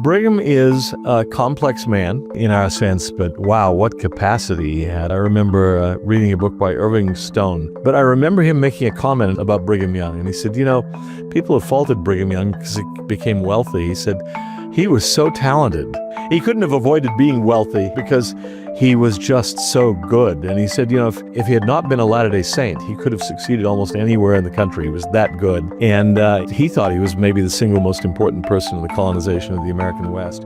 Brigham is a complex man in our sense, but wow, what capacity he had. I remember reading a book by Irving Stone, but I remember him making a comment about Brigham Young, and he said, people have faulted Brigham Young because he became wealthy. He said, he was so talented. He couldn't have avoided being wealthy because he was just so good. And he said, if he had not been a Latter-day Saint, he could have succeeded almost anywhere in the country. He was that good. And he thought he was maybe the single most important person in the colonization of the American West.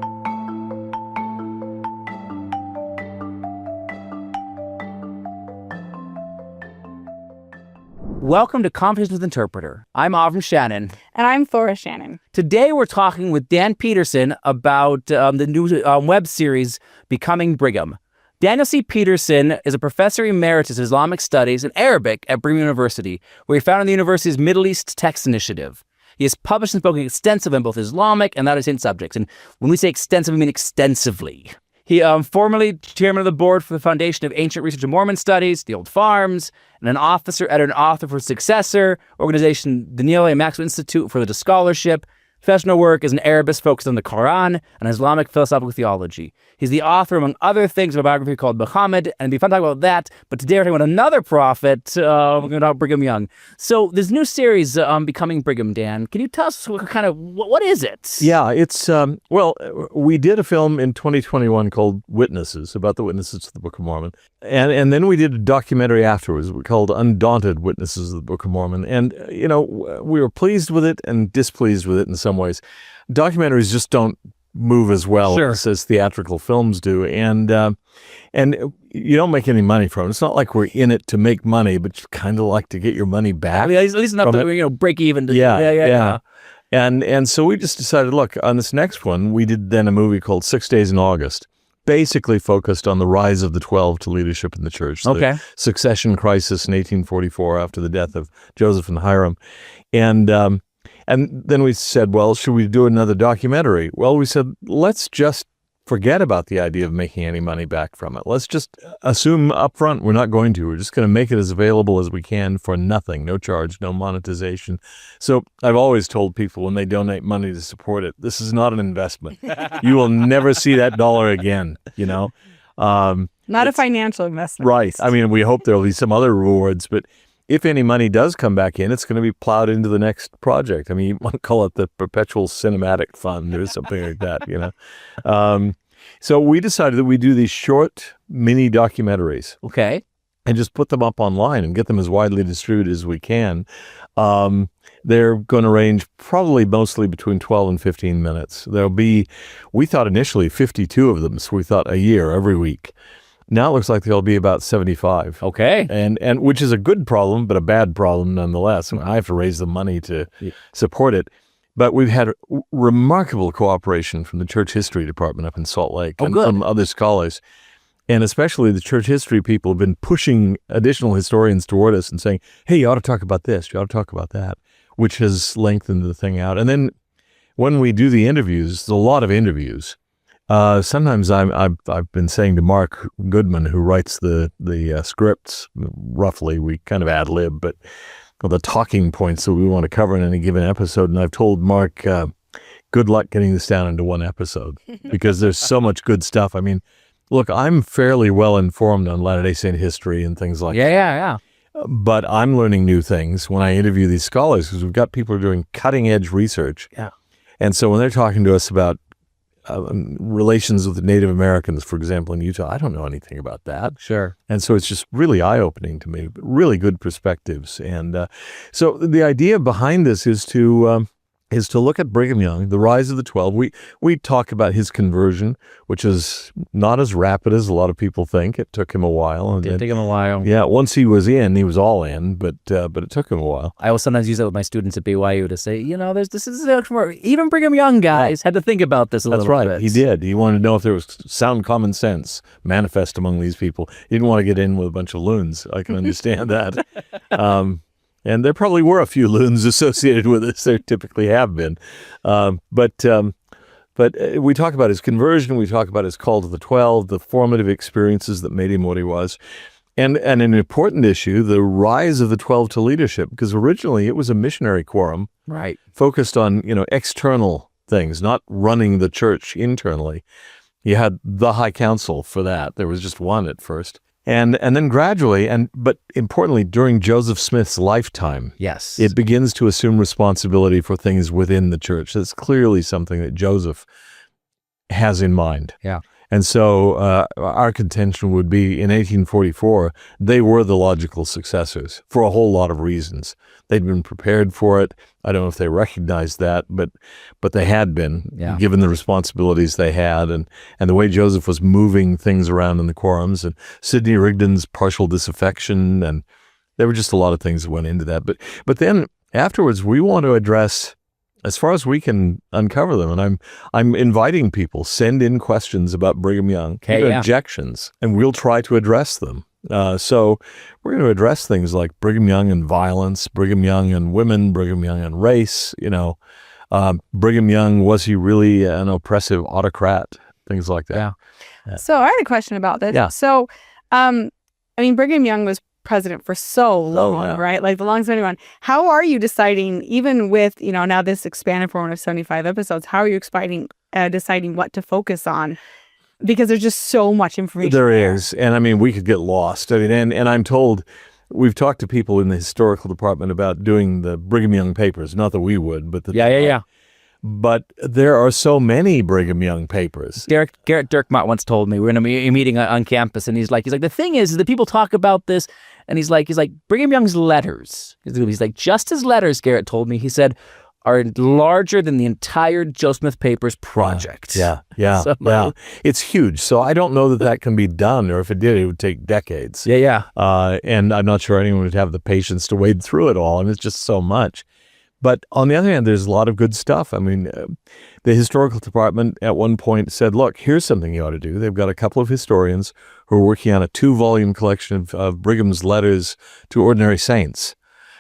Welcome to Conversations with Interpreter. I'm Avram Shannon. And I'm Thora Shannon. Today we're talking with Dan Peterson about the new web series, Becoming Brigham. Daniel C. Peterson is a professor emeritus of Islamic Studies and Arabic at Brigham University, where he founded the university's Middle East Text Initiative. He has published and spoken extensively on both Islamic and Latter-day Saint subjects. And when we say extensive, we mean extensively. He formerly chairman of the board for the Foundation of Ancient Research and Mormon Studies, the Old Farms, and an officer, editor, and author for Successor, organization Daniel A. Maxwell Institute for the Scholarship. Professional work as an Arabist focused on the Quran and Islamic philosophical theology. He's the author, among other things, of a biography called Muhammad, and it'd be fun to talk about that. But today we're talking about another prophet, we're going to talk about Brigham Young. So this new series, Becoming Brigham, Dan, can you tell us what is it? Yeah, it's, we did a film in 2021 called Witnesses, about the witnesses to the Book of Mormon. And then we did a documentary afterwards called Undaunted Witnesses of the Book of Mormon. And, we were pleased with it and displeased with it in some ways. Documentaries just don't move as well as theatrical films do. And you don't make any money from it. It's not like we're in it to make money, but you kind of like to get your money back. I mean, at least enough to break even. Yeah. And so we just decided, look, on this next one, we did then a movie called 6 Days in August, basically focused on the rise of the 12 to leadership in the church. The succession crisis in 1844 after the death of Joseph and Hiram. And then we said, well, should we do another documentary? Well, we said, let's just forget about the idea of making any money back from it. Let's just assume up front we're not going to. We're just going to make it as available as we can for nothing, no charge, no monetization. So I've always told people when they donate money to support it, this is not an investment. You will never see that dollar again, Not a financial investment. Right. I mean, we hope there will be some other rewards, but if any money does come back in, it's going to be plowed into the next project. I mean, you might call it the Perpetual Cinematic Fund or something like that, So we decided that we do these short mini documentaries. Okay. And just put them up online and get them as widely distributed as we can. They're going to range probably mostly between 12 and 15 minutes. There'll be, we thought initially 52 of them, so we thought a year, every week. Now it looks like there'll be about 75. Okay. And which is a good problem, but a bad problem nonetheless. I have to raise the money to support it. But we've had remarkable cooperation from the Church History Department up in Salt Lake and from other scholars. And especially the church history people have been pushing additional historians toward us and saying, hey, you ought to talk about this, you ought to talk about that, which has lengthened the thing out. And then when we do the interviews, there's a lot of interviews. Sometimes I've been saying to Mark Goodman, who writes the scripts, roughly, we kind of ad lib, but the talking points that we want to cover in any given episode. And I've told Mark, good luck getting this down into one episode because there's so much good stuff. I mean, look, I'm fairly well informed on Latter-day Saint history and things like that. Yeah. But I'm learning new things when I interview these scholars because we've got people who are doing cutting edge research. Yeah. And so when they're talking to us about relations with the Native Americans, for example, in Utah, I don't know anything about that. Sure. And so it's just really eye-opening to me, but really good perspectives. And so the idea behind this is to look at Brigham Young, the rise of the 12. We talk about his conversion, which is not as rapid as a lot of people think. It took him a while. It did take him a while. Yeah, once he was in, he was all in, but it took him a while. I will sometimes use that with my students at BYU to say, even Brigham Young guys had to think about this a little bit. That's right. He did. He wanted to know if there was sound common sense manifest among these people. He didn't want to get in with a bunch of loons. I can understand that. And there probably were a few loons associated with this. There typically have been. But we talk about his conversion. We talk about his call to the 12, the formative experiences that made him what he was. And an important issue, the rise of the 12 to leadership, because originally it was a missionary quorum. Right. Focused on, external things, not running the church internally. You had the High Council for that. There was just one at first. And then gradually, but importantly, during Joseph Smith's lifetime, yes, it begins to assume responsibility for things within the church. That's clearly something that Joseph has in mind. Yeah. And so our contention would be in 1844, they were the logical successors for a whole lot of reasons. They'd been prepared for it. I don't know if they recognized that, but they had been, given the responsibilities they had and the way Joseph was moving things around in the quorums and Sidney Rigdon's partial disaffection. And there were just a lot of things that went into that. But then afterwards, we want to address, as far as we can uncover them, and I'm inviting people, send in questions about Brigham Young, objections, and we'll try to address them. So we're going to address things like Brigham Young and violence, Brigham Young and women, Brigham Young and race, Brigham Young, was he really an oppressive autocrat? Things like that. Yeah. So I had a question about this. Yeah. So, Brigham Young was president for so long, right? Like the longest of anyone. How are you deciding, even with, now this expanded format of 75 episodes, how are you deciding what to focus on? Because there's just so much information. There is. And we could get lost. And I'm told, we've talked to people in the historical department about doing the Brigham Young papers. Not that we would, but But there are so many Brigham Young papers. Garrett Dirkmott once told me, we're in a meeting on campus, and he's like, the thing is that people talk about this, and he's like, Brigham Young's letters. He's like, just his letters, Garrett told me, he said, are larger than the entire Joe Smith Papers project. Yeah. It's huge. So I don't know that can be done, or if it did, it would take decades. Yeah. And I'm not sure anyone would have the patience to wade through it all. And it's just so much. But on the other hand, there's a lot of good stuff. The historical department at one point said, look, here's something you ought to do. They've got a couple of historians who are working on a 2-volume collection of Brigham's letters to ordinary saints.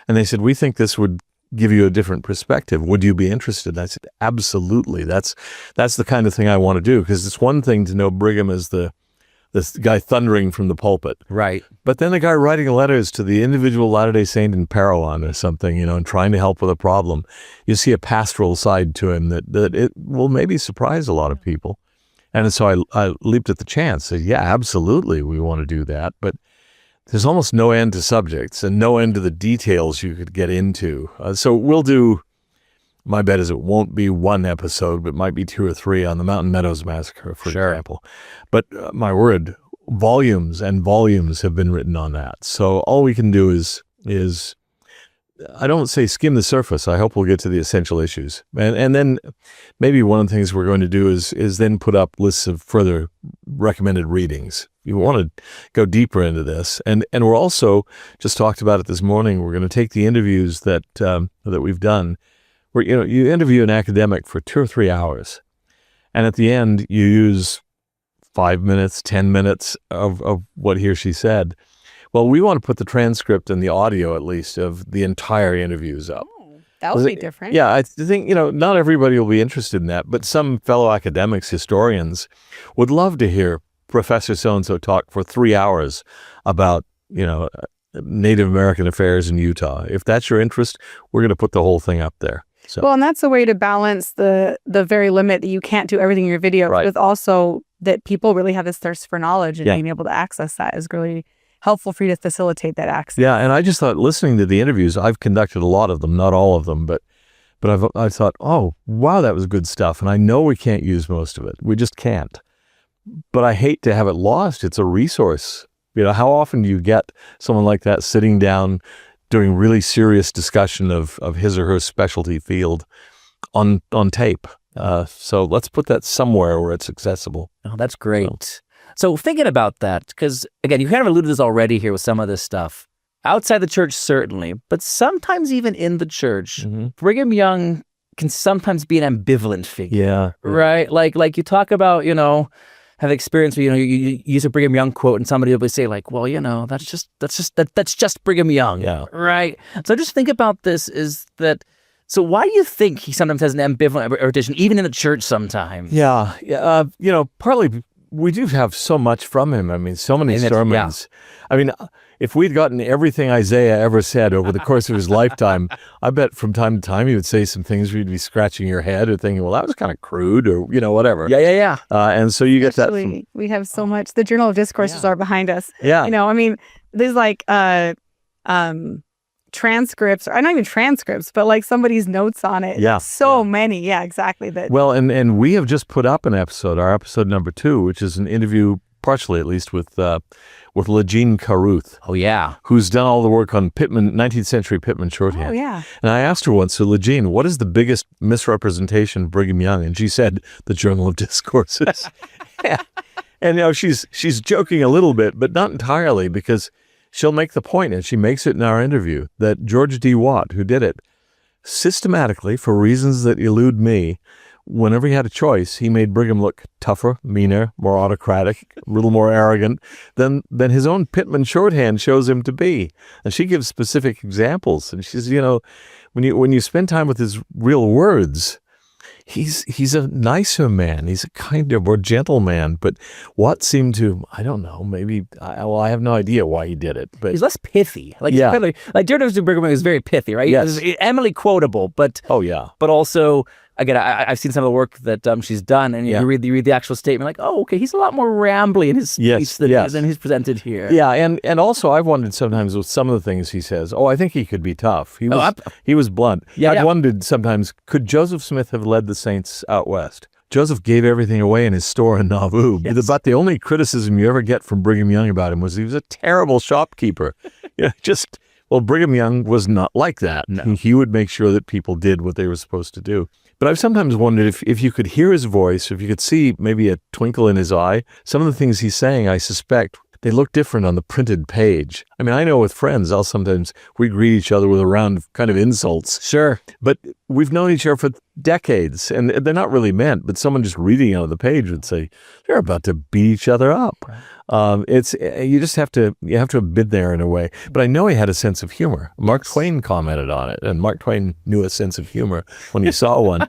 And they said, we think this would give you a different perspective. Would you be interested? And I said, absolutely. That's the kind of thing I want to do, because it's one thing to know Brigham as this guy thundering from the pulpit. Right. But then the guy writing letters to the individual Latter-day Saint in Parowan or something, and trying to help with a problem. You see a pastoral side to him that it will maybe surprise a lot of people. And so I leaped at the chance, said, yeah, absolutely, we want to do that. But there's almost no end to subjects and no end to the details you could get into. So we'll do, my bet is it won't be one episode, but might be 2 or 3 on the Mountain Meadows Massacre, for example. But my word, volumes and volumes have been written on that. So all we can do is I don't say skim the surface. I hope we'll get to the essential issues. And then maybe one of the things we're going to do is then put up lists of further recommended readings. You want to go deeper into this. And we're also, just talked about it this morning, we're going to take the interviews that we've done, where you interview an academic for 2 or 3 hours. And at the end, you use 5 minutes, 10 minutes of what he or she said. Well, we want to put the transcript and the audio, at least, of the entire interviews up. Oh, that would be different. Yeah, I think, not everybody will be interested in that, but some fellow academics, historians, would love to hear Professor so-and-so talk for 3 hours about, Native American affairs in Utah. If that's your interest, we're going to put the whole thing up there. So. Well, and that's a way to balance the very limit that you can't do everything in your video, with also that people really have this thirst for knowledge, and being able to access that is really helpful for you to facilitate that access. Yeah, and I just thought, listening to the interviews, I've conducted a lot of them, not all of them, but I thought, oh, wow, that was good stuff. And I know we can't use most of it. We just can't. But I hate to have it lost. It's a resource. How often do you get someone like that sitting down doing really serious discussion of his or her specialty field on tape? So let's put that somewhere where it's accessible. Oh, that's great. So thinking about that, because again, you kind of alluded to this already here with some of this stuff. Outside the church, certainly, but sometimes even in the church, Brigham Young can sometimes be an ambivalent figure. Yeah. Right? Like you talk about, have experience where, you use a Brigham Young quote and somebody will say like, well, that's just Brigham Young. Yeah. Right? So just think about this so why do you think he sometimes has an ambivalent orientation, even in the church sometimes? Yeah. Partly we do have so much from him. So many sermons. if we'd gotten everything Isaiah ever said over the course of his lifetime, I bet from time to time he would say some things where you'd be scratching your head or thinking, well, that was kind of crude, or, whatever. Yeah. And so you get that from... We have so much. The Journal of Discourses are behind us. Yeah. There's like transcripts, or not even transcripts, but like somebody's notes on it. Yeah. So many. Yeah, exactly. Well, and we have just put up an episode, our episode number 2, which is an interview, partially at least, with Legine Carruth. Oh, yeah. Who's done all the work on 19th century Pittman shorthand. Oh, yeah. And I asked her once, so Legine, what is the biggest misrepresentation of Brigham Young? And she said, the Journal of Discourses. And she's joking a little bit, but not entirely, because she'll make the point, and she makes it in our interview, that George D. Watt, who did it, systematically, for reasons that elude me, whenever he had a choice, he made Brigham look tougher, meaner, more autocratic, a little more arrogant than his own Pittman shorthand shows him to be. And she gives specific examples. And she says, when you spend time with his real words, he's a nicer man. He's a kinder, more gentle man. But Watt seemed to, I don't know, maybe, I have no idea why he did it. But he's less pithy. Like George Brigham is very pithy, right? Yes. Emily quotable, but but also, again, I've seen some of the work that she's done, and you read the actual statement, like, oh, okay, he's a lot more rambly in his speech than he's presented here. Yeah, and also I've wondered sometimes with some of the things he says, I think he could be tough. He was blunt. I've wondered sometimes, could Joseph Smith have led the Saints out west? Joseph gave everything away in his store in Nauvoo. Yes. But the only criticism you ever get from Brigham Young about him was he was a terrible shopkeeper. Well, Brigham Young was not like that. No. He would make sure that people did what they were supposed to do. But I've sometimes wondered if you could hear his voice, if you could see maybe a twinkle in his eye, some of the things he's saying, I suspect, they look different on the printed page. I mean, I know with friends, we greet each other with a round of kind of insults. Sure. But we've known each other for decades, and they're not really meant, but someone just reading out of the page would say, they're about to beat each other up. Right. You have to have been there in a way. But I know he had a sense of humor. Mark Twain commented on it, and Mark Twain knew a sense of humor when he saw one.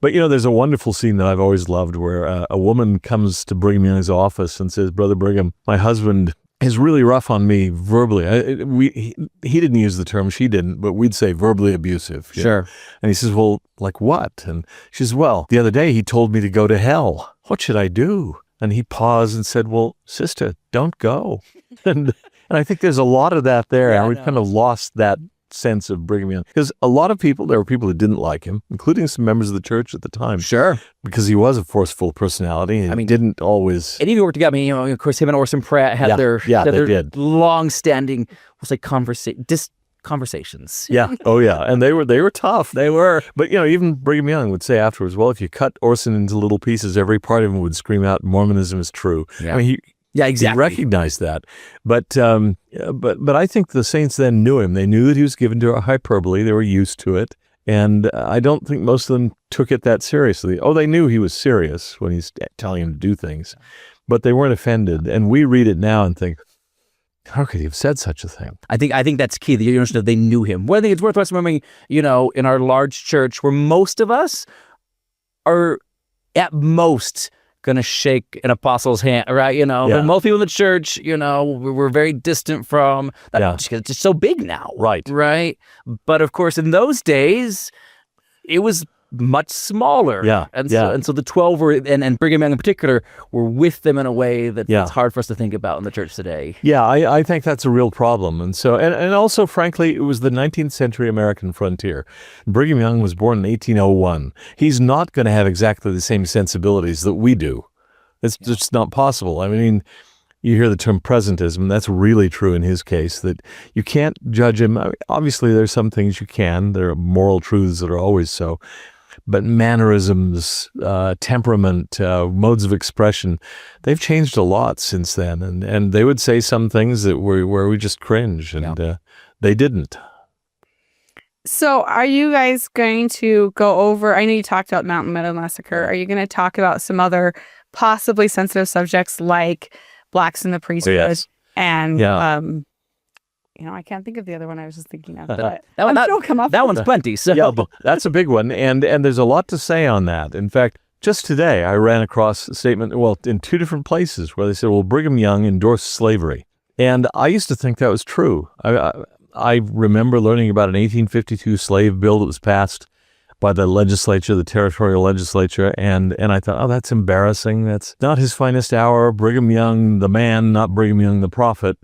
But there's a wonderful scene that I've always loved where a woman comes to Brigham Young's office and says, Brother Brigham, my husband is really rough on me verbally. He didn't use the term, she didn't, but we'd say verbally abusive. Sure. And he says, well, like what? And she says, well, the other day he told me to go to hell. What should I do? And he paused and said, well, sister, don't go. And I think there's a lot of that there. Yeah, and we've kind of lost that sense of Brigham Young. Because a lot of people, there were people who didn't like him, including some members of the church at the time. Sure. Because he was a forceful personality. And didn't always... And even worked together. Of course, him and Orson Pratt had their long-standing, we'll say, conversations. Yeah. Oh, yeah. And they were tough. They were. But, even Brigham Young would say afterwards, well, if you cut Orson into little pieces, every part of him would scream out, Mormonism is true. Yeah. I mean, exactly. He recognized that. But I think the Saints then knew him. They knew that he was given to a hyperbole. They were used to it. And I don't think most of them took it that seriously. Oh, they knew he was serious when he's telling them to do things. But they weren't offended. And we read it now and think, how could he have said such a thing? I think that's key. The notion that they knew him. Well, I think it's worth us remembering, in our large church where most of us are at most going to shake an apostle's hand, right? But most people in the church, we're very distant from that. Yeah. It's just so big now. Right. Right. But of course, in those days, it was much smaller. Yeah. So the 12 were, and Brigham Young in particular, were with them in a way that it's hard for us to think about in the church today. Yeah, I think that's a real problem. And so, and also, frankly, it was the 19th century American frontier. Brigham Young was born in 1801. He's not going to have exactly the same sensibilities that we do. It's just not possible. I mean, you hear the term presentism. That's really true in his case, that you can't judge him. I mean, obviously, there's some things you can. There are moral truths that are always so. But mannerisms, temperament, modes of expression, they've changed a lot since then. And they would say some things that where we just cringe, and they didn't. So are you guys going to go over, I know you talked about Mountain Meadow Massacre. Are you going to talk about some other possibly sensitive subjects like blacks in the priesthood and I can't think of the other one I was just thinking of. But that one's plenty. So. Yeah, that's a big one. And there's a lot to say on that. In fact, just today I ran across a statement, in two different places where they said, well, Brigham Young endorsed slavery. And I used to think that was true. I remember learning about an 1852 slave bill that was passed by the legislature, the territorial legislature, and I thought, oh, that's embarrassing. That's not his finest hour. Brigham Young, the man, not Brigham Young, the prophet.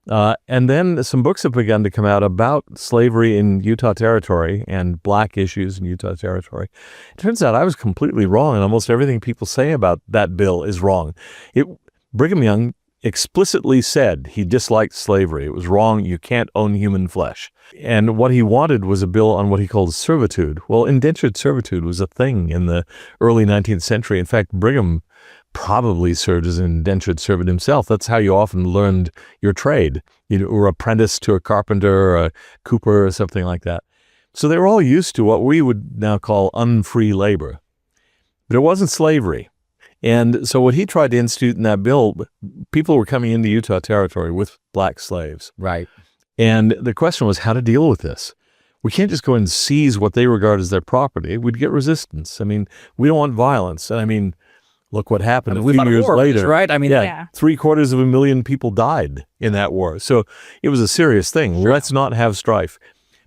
And then some books have begun to come out about slavery in Utah Territory and black issues in Utah Territory. It turns out I was completely wrong, and almost everything people say about that bill is wrong. Brigham Young explicitly said he disliked slavery. It was wrong. You can't own human flesh. And what he wanted was a bill on what he called servitude. Well, indentured servitude was a thing in the early 19th century. In fact, Brigham probably served as an indentured servant himself. That's how you often learned your trade. You were apprenticed to a carpenter or a cooper or something like that. So they were all used to what we would now call unfree labor. But it wasn't slavery. And so what he tried to institute in that bill, people were coming into Utah Territory with black slaves. Right. And the question was how to deal with this. We can't just go and seize what they regard as their property. We'd get resistance. I mean, we don't want violence. And I mean, look what happened a few years later. Right? I mean, yeah. 750,000 people died in that war. So it was a serious thing. Sure. Let's not have strife.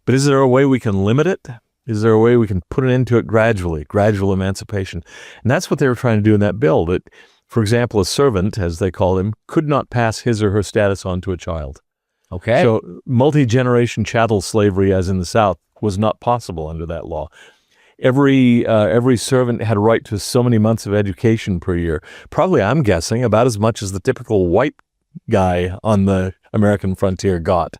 But is there a way we can limit it? Is there a way we can put an end to it gradually, gradual emancipation? And that's what they were trying to do in that bill, that, for example, a servant, as they called him, could not pass his or her status on to a child. Okay. So multi-generation chattel slavery, as in the South, was not possible under that law. Every servant had a right to so many months of education per year. Probably, I'm guessing, about as much as the typical white guy on the American frontier got.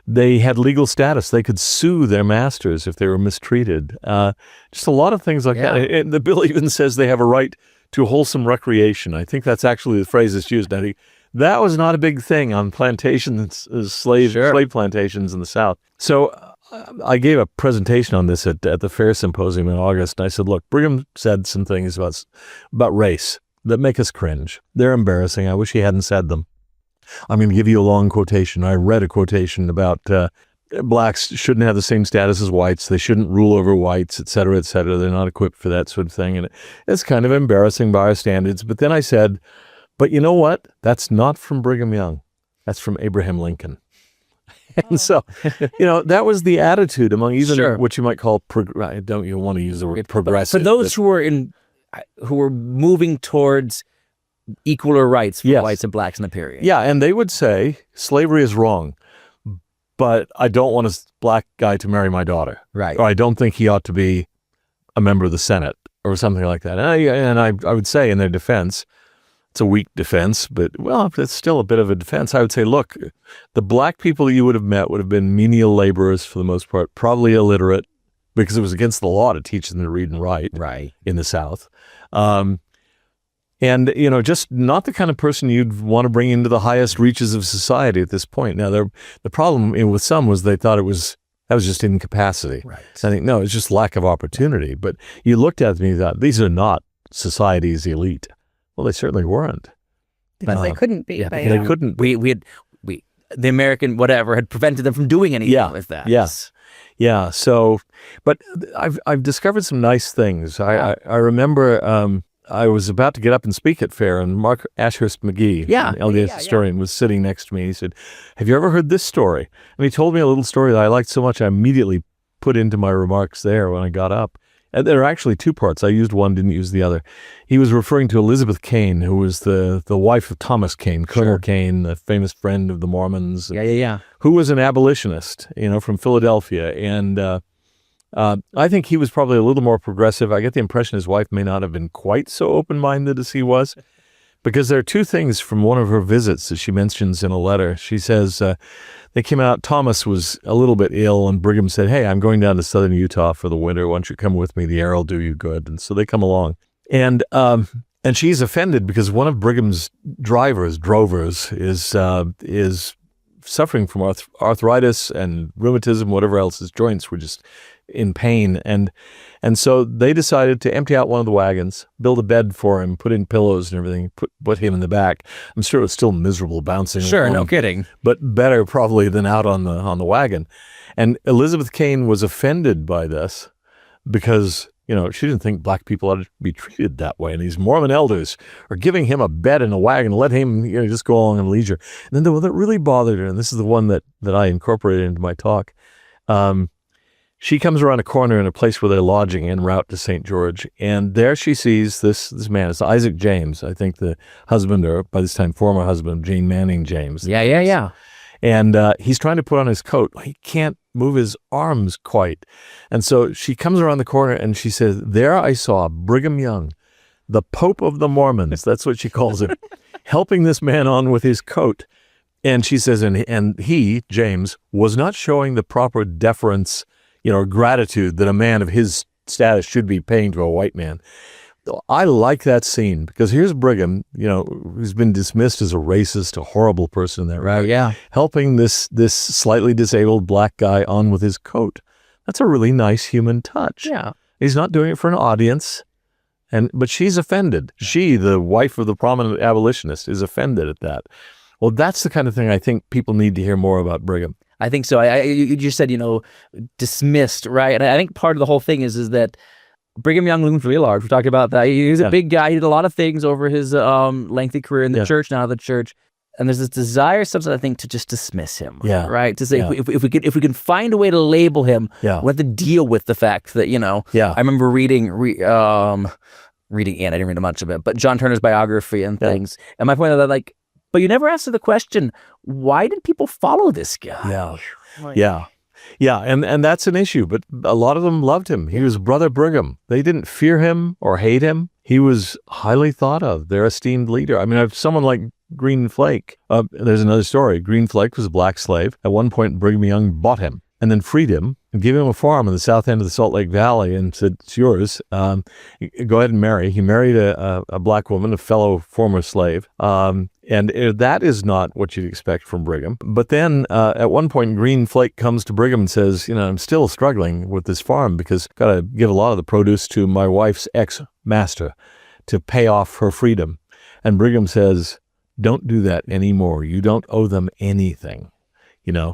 They had legal status. They could sue their masters if they were mistreated. Just a lot of things like that. And the bill even says they have a right to wholesome recreation. I think that's actually the phrase that's used. Now, that was not a big thing on plantations, slave plantations in the South. So I gave a presentation on this at the Fair Symposium in August, and I said, look, Brigham said some things about race that make us cringe. They're embarrassing. I wish he hadn't said them. I'm going to give you a long quotation. I read a quotation about blacks shouldn't have the same status as whites. They shouldn't rule over whites, et cetera, et cetera. They're not equipped for that sort of thing. And it's kind of embarrassing by our standards. But then I said, but you know what? That's not from Brigham Young. That's from Abraham Lincoln. And so, that was the attitude among even what you might call, don't you want to use the word progressive? For those who were moving towards equaler rights for whites and blacks in the period. Yeah, and they would say slavery is wrong, but I don't want a black guy to marry my daughter. Right. Or I don't think he ought to be a member of the Senate or something like that. And I would say in their defense, it's a weak defense, but, well, it's still a bit of a defense. I would say, look, the black people you would have met would have been menial laborers for the most part, probably illiterate, because it was against the law to teach them to read and write in the South. And, just not the kind of person you'd want to bring into the highest reaches of society at this point. Now, the problem with some was they thought that was just incapacity. Right. So I think, no, it's just lack of opportunity. But you looked at them and you thought, these are not society's elite. Well, they certainly weren't. Because they couldn't be. They couldn't. The American whatever had prevented them from doing anything with that. Yes. Yeah. So, but I've discovered some nice things. I remember I was about to get up and speak at Fair, and Mark Ashurst McGee, an LDS historian, was sitting next to me. He said, have you ever heard this story? And he told me a little story that I liked so much I immediately put into my remarks there when I got up. And there are actually two parts. I used one, didn't use the other. He was referring to Elizabeth Kane, who was the wife of Thomas Kane, Colonel Kane, the famous friend of the Mormons. Who was an abolitionist, from Philadelphia. And I think he was probably a little more progressive. I get the impression his wife may not have been quite so open-minded as he was, because there are two things from one of her visits that she mentions in a letter. She says they came out, Thomas was a little bit ill, and Brigham said, hey, I'm going down to southern Utah for the winter. Why don't you come with me? The air will do you good. And so they come along. And she's offended because one of Brigham's drovers, is suffering from arthritis and rheumatism, whatever else. His joints were just in pain. And so they decided to empty out one of the wagons, build a bed for him, put in pillows and everything, put him in the back. I'm sure it was still miserable bouncing. Sure, no kidding. But better probably than out on the wagon. And Elizabeth Kane was offended by this because She didn't think black people ought to be treated that way. And these Mormon elders are giving him a bed and a wagon, let him just go along in leisure. And then the one that really bothered her, and this is the one that I incorporated into my talk, she comes around a corner in a place where they're lodging en route to St. George, and there she sees this man. It's Isaac James, I think the husband, or by this time former husband, of Jane Manning James. Yeah. And he's trying to put on his coat. He can't move his arms quite. And so she comes around the corner and she says, there I saw Brigham Young, the Pope of the Mormons, that's what she calls him, helping this man on with his coat. And she says, and he, James, was not showing the proper deference, gratitude that a man of his status should be paying to a white man. I like that scene because here's Brigham, who's been dismissed as a racist, a horrible person in that regard. Yeah. Helping this slightly disabled black guy on with his coat. That's a really nice human touch. Yeah. He's not doing it for an audience, but she's offended. Yeah. She, the wife of the prominent abolitionist, is offended at that. Well, that's the kind of thing I think people need to hear more about Brigham. I think so. You just said, dismissed, right? And I think part of the whole thing is that Brigham Young looms really large. We talked about that. He was a big guy. He did a lot of things over his lengthy career in the church, now the church. And there's this desire, sometimes I think, to just dismiss him, right? To say if we can find a way to label him, we have to deal with the fact that I remember reading, and I didn't read much of it, but John Turner's biography and things. And my point is that but you never answer the question: why did people follow this guy? Yeah, and that's an issue, but a lot of them loved him. He was Brother Brigham. They didn't fear him or hate him. He was highly thought of, their esteemed leader. I mean, someone like Green Flake, there's another story. Green Flake was a black slave. At one point, Brigham Young bought him and then freed him and gave him a farm in the south end of the Salt Lake Valley and said, it's yours. Go ahead and marry. He married a black woman, a fellow former slave. And that is not what you'd expect from Brigham. But then at one point, Green Flake comes to Brigham and says, I'm still struggling with this farm because I've got to give a lot of the produce to my wife's ex-master to pay off her freedom. And Brigham says, don't do that anymore. You don't owe them anything.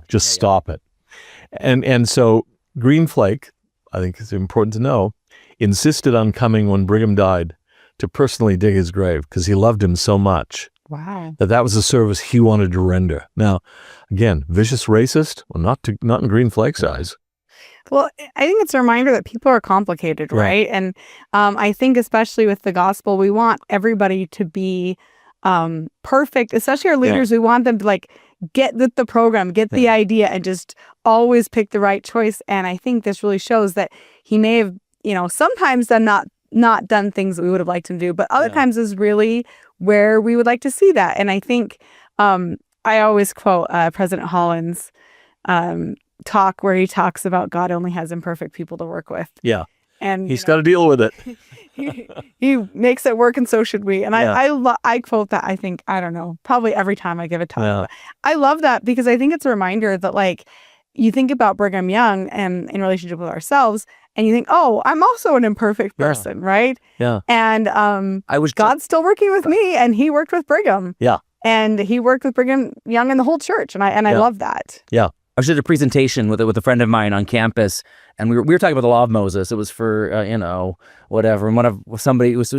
Just stop it. And so Green Flake, I think it's important to know, insisted on coming when Brigham died to personally dig his grave because he loved him so much. Wow. That was a service he wanted to render. Now, again, vicious racist? Well, not in Green Flake's eyes. Well, I think it's a reminder that people are complicated, right? And I think especially with the gospel, we want everybody to be perfect, especially our leaders. We want them to get the program, get the idea, and just always pick the right choice. And I think this really shows that he may have, sometimes not done things that we would have liked him to do, but other times is really where we would like to see that. And I think I always quote President Holland's talk where he talks about God only has imperfect people to work with. Yeah. And he's got to deal with it. he makes it work, and so should we. And I quote that, I think, I don't know, probably every time I give a talk. Yeah. I love that because I think it's a reminder that you think about Brigham Young and in relationship with ourselves, and you think, oh, I'm also an imperfect person, right? Yeah. And God's still working with me, and he worked with Brigham. Yeah. And he worked with Brigham Young and the whole church, and I love that. Yeah. I was at a presentation with a friend of mine on campus, and we were talking about the law of Moses. It was for whatever, and somebody was So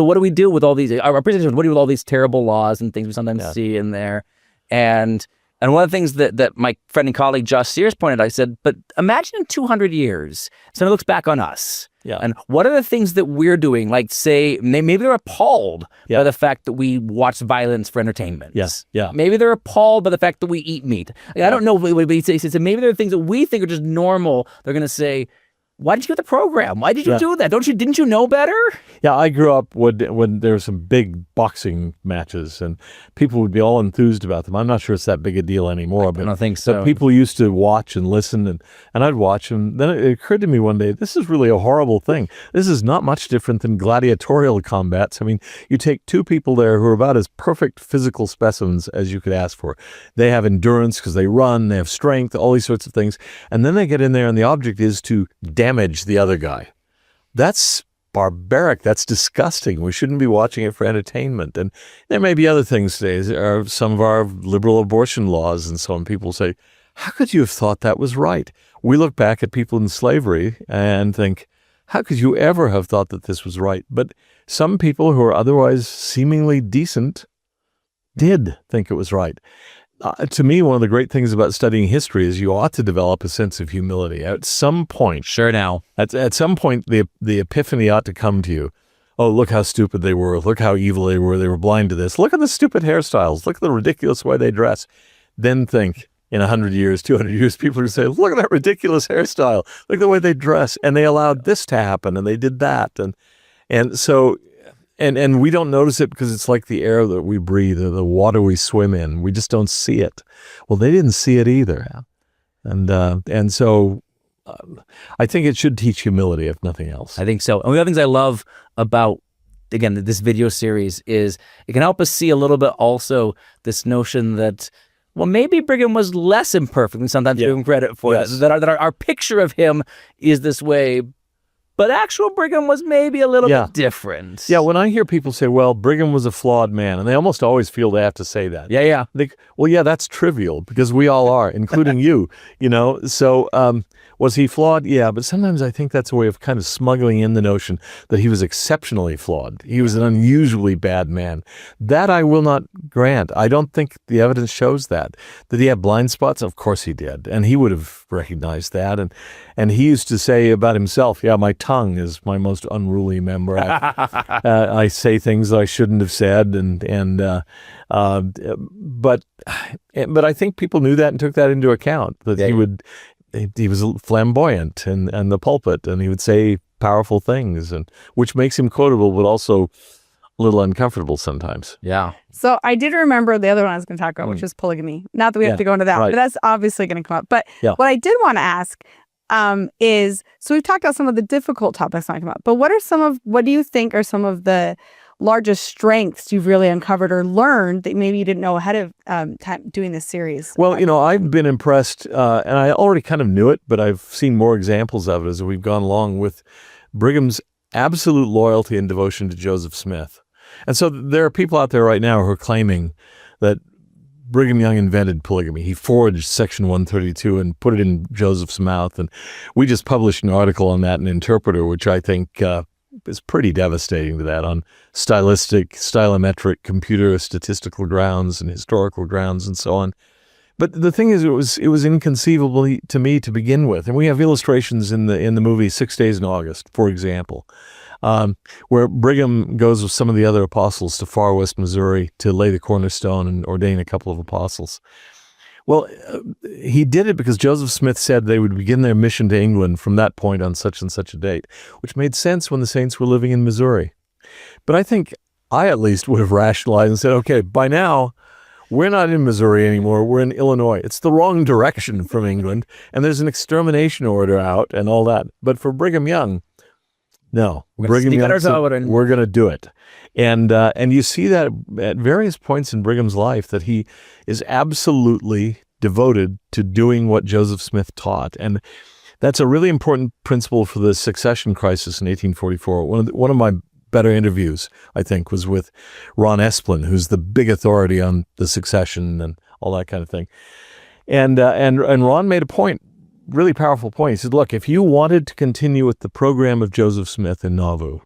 what do we do with all these? Our presentation was, what do we do with all these terrible laws and things we sometimes see in there? And one of the things that my friend and colleague Josh Sears pointed out, I said, but imagine in 200 years, somebody looks back on us. Yeah. And what are the things that we're doing? Like, say, maybe they're appalled by the fact that we watch violence for entertainment. Yes. Yeah. Maybe they're appalled by the fact that we eat meat. I don't know. He said maybe there are things that we think are just normal. They're going to say, why did you get the program? Why did you do that? Didn't you know better? Yeah, I grew up when there were some big boxing matches and people would be all enthused about them. I'm not sure it's that big a deal anymore. I don't think so. But people used to watch and listen, and I'd watch them. Then it occurred to me one day, this is really a horrible thing. This is not much different than gladiatorial combats. I mean, you take two people there who are about as perfect physical specimens as you could ask for. They have endurance because they run, they have strength, all these sorts of things. And then they get in there and the object is to damage the other guy. That's barbaric. That's disgusting. We shouldn't be watching it for entertainment. And there may be other things today. There are some of our liberal abortion laws and so on. People say, how could you have thought that was right? We look back at people in slavery and think, how could you ever have thought that this was right? But some people who are otherwise seemingly decent did think it was right. To me, one of the great things about studying history is you ought to develop a sense of humility. At some point, at some point, the epiphany ought to come to you. Oh, look how stupid they were. Look how evil they were. They were blind to this. Look at the stupid hairstyles. Look at the ridiculous way they dress. Then think, in 100 years, 200 years, people are going to say, look at that ridiculous hairstyle. Look at the way they dress. And they allowed this to happen, and they did that. And so... And we don't notice it because it's like the air that we breathe or the water we swim in. We just don't see it. Well, they didn't see it either. And so I think it should teach humility, if nothing else. I think so. And one of the things I love about, again, this video series is it can help us see a little bit also this notion that, well, maybe Brigham was less imperfect than sometimes we give him credit for. Yes. That our picture of him is this way, but actual Brigham was maybe a little bit different. Yeah, when I hear people say, well, Brigham was a flawed man, and they almost always feel they have to say that. Yeah. Well, yeah, that's trivial, because we all are, including you, So was he flawed? Yeah, but sometimes I think that's a way of kind of smuggling in the notion that he was exceptionally flawed. He was an unusually bad man. That I will not grant. I don't think the evidence shows that. Did he have blind spots? Of course he did, and he would have recognized that. And he used to say about himself, yeah, my tongue is my most unruly member. I say things I shouldn't have said, but I think people knew that and took that into account, that he was flamboyant in the pulpit, and he would say powerful things, and which makes him quotable, but also a little uncomfortable sometimes. Yeah. So I did remember the other one I was going to talk about, which is polygamy. Not that we have to go into that, but that's obviously going to come up. But what I did want to ask is, so we've talked about some of the difficult topics that come up, but what do you think are some of the largest strengths you've really uncovered or learned that maybe you didn't know ahead of time doing this series? Well, I've been impressed, and I already kind of knew it, but I've seen more examples of it as we've gone along, with Brigham's absolute loyalty and devotion to Joseph Smith. And so there are people out there right now who are claiming that Brigham Young invented polygamy. He forged Section 132 and put it in Joseph's mouth. And we just published an article on that in Interpreter, which I think is pretty devastating to that, on stylometric, computer statistical grounds and historical grounds and so on. But the thing is, it was inconceivable to me to begin with. And we have illustrations in the movie 6 Days in August, for example, where Brigham goes with some of the other apostles to far west Missouri to lay the cornerstone and ordain a couple of apostles. Well, he did it because Joseph Smith said they would begin their mission to England from that point on such and such a date, which made sense when the saints were living in Missouri. But I think I at least would have rationalized and said, okay, by now, we're not in Missouri anymore. We're in Illinois. It's the wrong direction from England, and there's an extermination order out and all that. But for Brigham Young, no. Brigham Young said, we're going to do it. And you see that at various points in Brigham's life, that he is absolutely devoted to doing what Joseph Smith taught. And that's a really important principle for the succession crisis in 1844. One of my better interviews, I think, was with Ron Esplin, who's the big authority on the succession and all that kind of thing. And Ron made a point, really powerful point. He said, look, if you wanted to continue with the program of Joseph Smith in Nauvoo,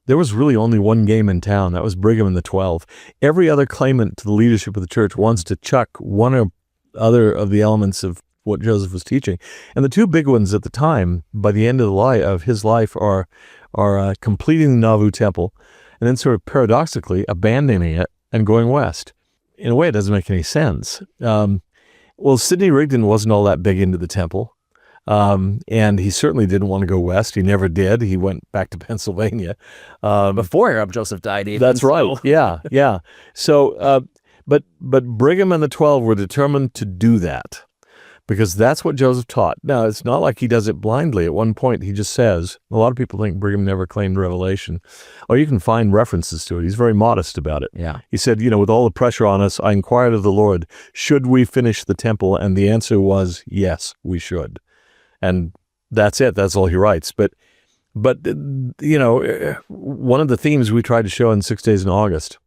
there was really only one game in town. That was Brigham and the 12. Every other claimant to the leadership of the church wants to chuck one or other of the elements of what Joseph was teaching. And the two big ones at the time, by the end of his life, are completing the Nauvoo temple, and then sort of paradoxically abandoning it and going west. In a way, it doesn't make any sense. Well, Sidney Rigdon wasn't all that big into the temple, and he certainly didn't want to go west. He never did. He went back to Pennsylvania. Before Joseph died, even. That's right. Yeah. So, but Brigham and the 12 were determined to do that, because that's what Joseph taught. Now, it's not like he does it blindly. At one point, he just says, a lot of people think Brigham never claimed revelation. Oh, you can find references to it. He's very modest about it. Yeah. He said, with all the pressure on us, I inquired of the Lord, should we finish the temple? And the answer was, yes, we should. And that's it. That's all he writes. But one of the themes we tried to show in 6 Days in August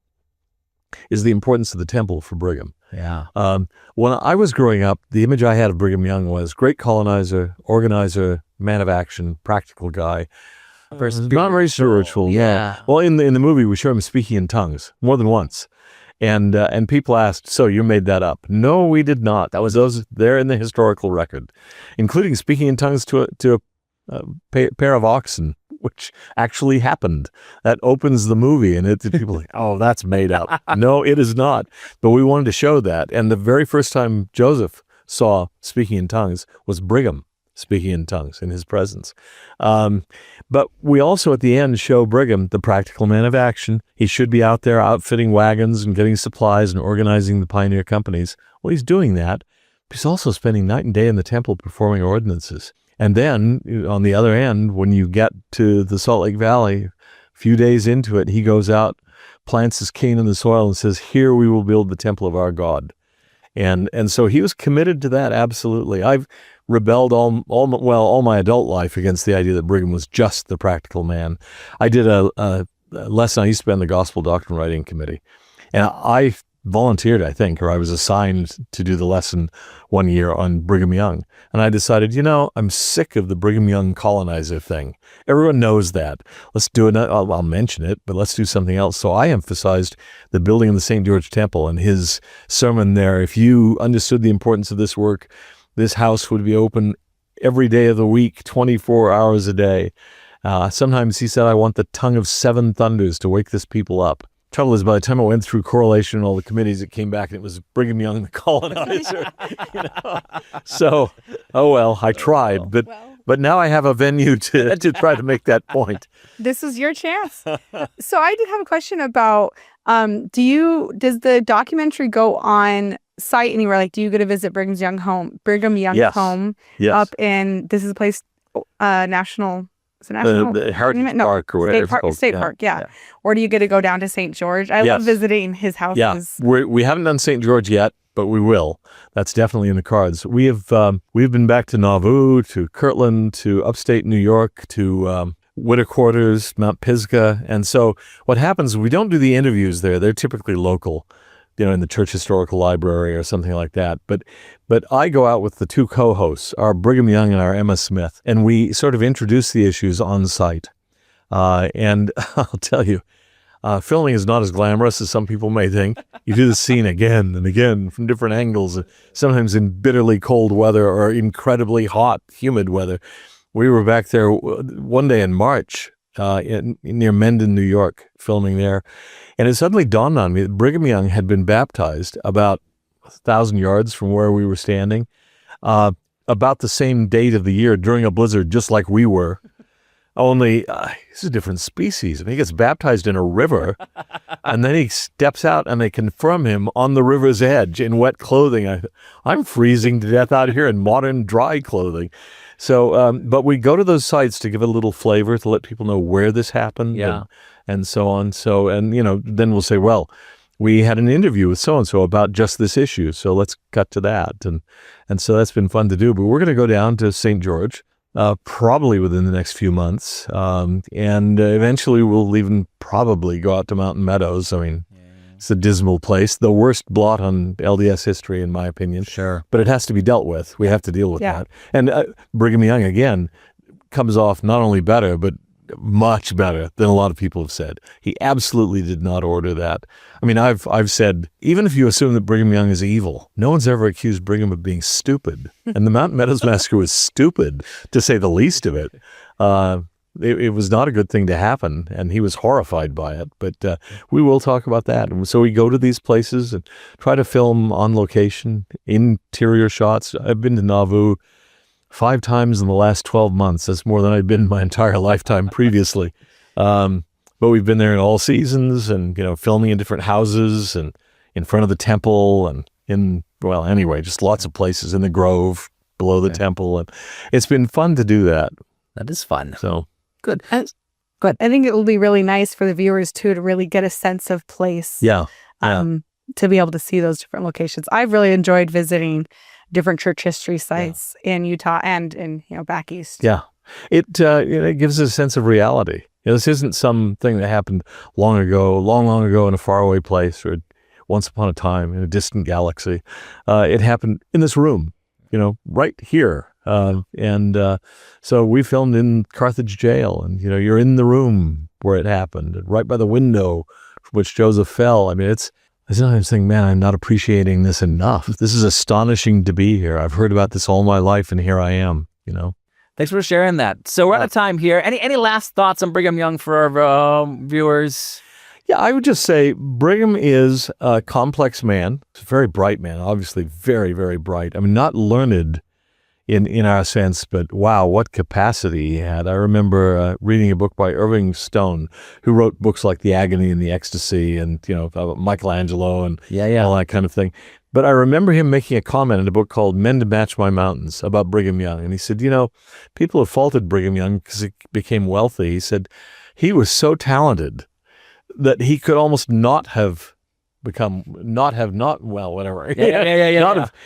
is the importance of the temple for Brigham. Yeah. When I was growing up, the image I had of Brigham Young was great colonizer, organizer, man of action, practical guy. Versus It's not very spiritual. Yeah. Well, in the movie, we show him speaking in tongues more than once. And people asked, so you made that up? No, we did not. That was those there in the historical record, including speaking in tongues to a pair of oxen, which actually happened. That opens the movie, and people are like, oh, that's made up. No, it is not. But we wanted to show that. And the very first time Joseph saw speaking in tongues was Brigham speaking in tongues in his presence. But we also at the end show Brigham, the practical man of action. He should be out there outfitting wagons and getting supplies and organizing the pioneer companies. Well, he's doing that. But he's also spending night and day in the temple performing ordinances. And then on the other end, when you get to the Salt Lake Valley, a few days into it, he goes out, plants his cane in the soil and says, here we will build the temple of our God. And so he was committed to that, absolutely. I've rebelled all my adult life against the idea that Brigham was just the practical man. I did a lesson. I used to be on the Gospel Doctrine Writing Committee, and I volunteered, I think, or I was assigned to do the lesson one year on Brigham Young. And I decided, I'm sick of the Brigham Young colonizer thing. Everyone knows that. Let's do it. I'll mention it, but let's do something else. So I emphasized the building of the St. George Temple and his sermon there. If you understood the importance of this work, this house would be open every day of the week, 24 hours a day. Sometimes he said, I want the tongue of 7 thunders to wake this people up. Trouble is, by the time I went through correlation and all the committees, it came back and it was Brigham Young, the colonizer. So, oh well, I tried, but now I have a venue to try to make that point. This is your chance. So I did have a question about, does the documentary go on site anywhere? Like, do you get to visit Brigham Young's Yes. home Yes. up in, this is a place, national... Is it national? The Heritage Park or whatever. State Park, yeah. Or do you get to go down to St. George? I love visiting his houses. Yeah, we haven't done St. George yet, but we will. That's definitely in the cards. We've been back to Nauvoo, to Kirtland, to upstate New York, to Winter Quarters, Mount Pisgah. And so what happens is we don't do the interviews there. They're typically local, in the Church Historical Library or something like that. But I go out with the 2 co-hosts, our Brigham Young and our Emma Smith, and we sort of introduce the issues on site. And I'll tell you, filming is not as glamorous as some people may think. You do the scene again and again from different angles, sometimes in bitterly cold weather or incredibly hot, humid weather. We were back there one day in March, near Mendon, New York, filming there. And it suddenly dawned on me that Brigham Young had been baptized about 1,000 yards from where we were standing, about the same date of the year during a blizzard, just like we were. Only he's a different species. And he gets baptized in a river, and then he steps out, and they confirm him on the river's edge in wet clothing. I'm freezing to death out here in modern dry clothing. So, but we go to those sites to give it a little flavor, to let people know where this happened, and so on. So, and then we'll say, well, we had an interview with so-and-so about just this issue, so let's cut to that. And so that's been fun to do. But we're going to go down to St. George, probably within the next few months. And eventually we'll even probably go out to Mountain Meadows. I mean, it's a dismal place, the worst blot on LDS history, in my opinion. Sure. But it has to be dealt with. We have to deal with that. And Brigham Young, again, comes off not only better, but much better than a lot of people have said. He absolutely did not order that. I mean, I've said, even if you assume that Brigham Young is evil, no one's ever accused Brigham of being stupid. And the Mountain Meadows Massacre was stupid, to say the least of it. It was not a good thing to happen, and he was horrified by it. But we will talk about that. And so we go to these places and try to film on location, interior shots. I've been to Nauvoo 5 times in the last 12 months. That's more than I'd been in my entire lifetime previously. But we've been there in all seasons, and filming in different houses and in front of the temple, and anyway, just lots of places in the grove below the temple, and it's been fun to do that. That is fun. So good. Good. I think it will be really nice for the viewers too to really get a sense of place. To be able to see those different locations. I've really enjoyed visiting different church history sites in Utah and in back east. Yeah, it gives us a sense of reality. This isn't something that happened long ago in a faraway place, or once upon a time in a distant galaxy. It happened in this room, right here. So we filmed in Carthage jail, and, you're in the room where it happened, and right by the window from which Joseph fell. I mean, I sometimes think, man, I'm not appreciating this enough. This is astonishing to be here. I've heard about this all my life, and here I am, Thanks for sharing that. So we're out of time here. Any last thoughts on Brigham Young for our viewers? Yeah, I would just say Brigham is a complex man. He's a very bright man, obviously very, very bright. I mean, not learned in our sense, but wow, what capacity he had. I remember reading a book by Irving Stone, who wrote books like The Agony and the Ecstasy and, about Michelangelo and all that kind of thing. But I remember him making a comment in a book called Men to Match My Mountains about Brigham Young. And he said, people have faulted Brigham Young because he became wealthy. He said he was so talented that he could almost not have become, whatever.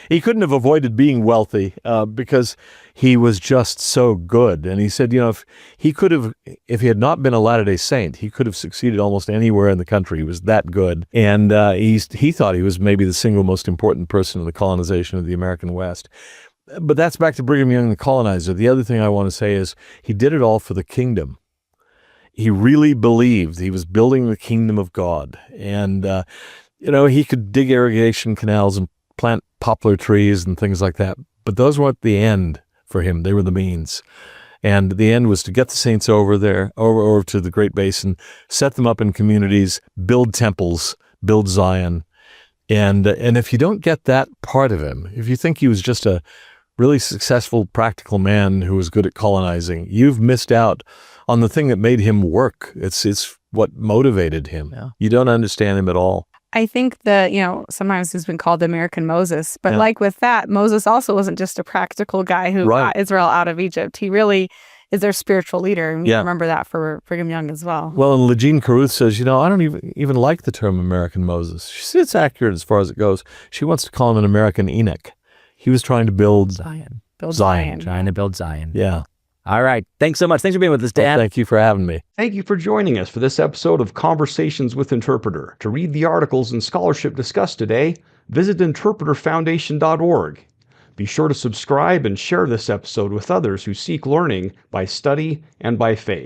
He couldn't have avoided being wealthy because he was just so good. And he said, if he had not been a Latter-day Saint, he could have succeeded almost anywhere in the country. He was that good. And he thought he was maybe the single most important person in the colonization of the American West. But that's back to Brigham Young, the colonizer. The other thing I want to say is he did it all for the kingdom. He really believed he was building the kingdom of God. And, he could dig irrigation canals and plant poplar trees and things like that. But those weren't the end for him. They were the means. And the end was to get the saints over there, over to the Great Basin, set them up in communities, build temples, build Zion. And if you don't get that part of him, if you think he was just a really successful, practical man who was good at colonizing, you've missed out on the thing that made him work. It's what motivated him. Yeah. You don't understand him at all. I think that, sometimes he's been called the American Moses, but like with that, Moses also wasn't just a practical guy who got Israel out of Egypt. He really is their spiritual leader. And we remember that for Brigham Young as well. Well, and Legine Caruth says, I don't even like the term American Moses. She says it's accurate as far as it goes. She wants to call him an American Enoch. He was trying to build Zion. Trying to build Zion. Yeah. All right. Thanks so much. Thanks for being with us, Dan. Well, thank you for having me. Thank you for joining us for this episode of Conversations with Interpreter. To read the articles and scholarship discussed today, visit interpreterfoundation.org. Be sure to subscribe and share this episode with others who seek learning by study and by faith.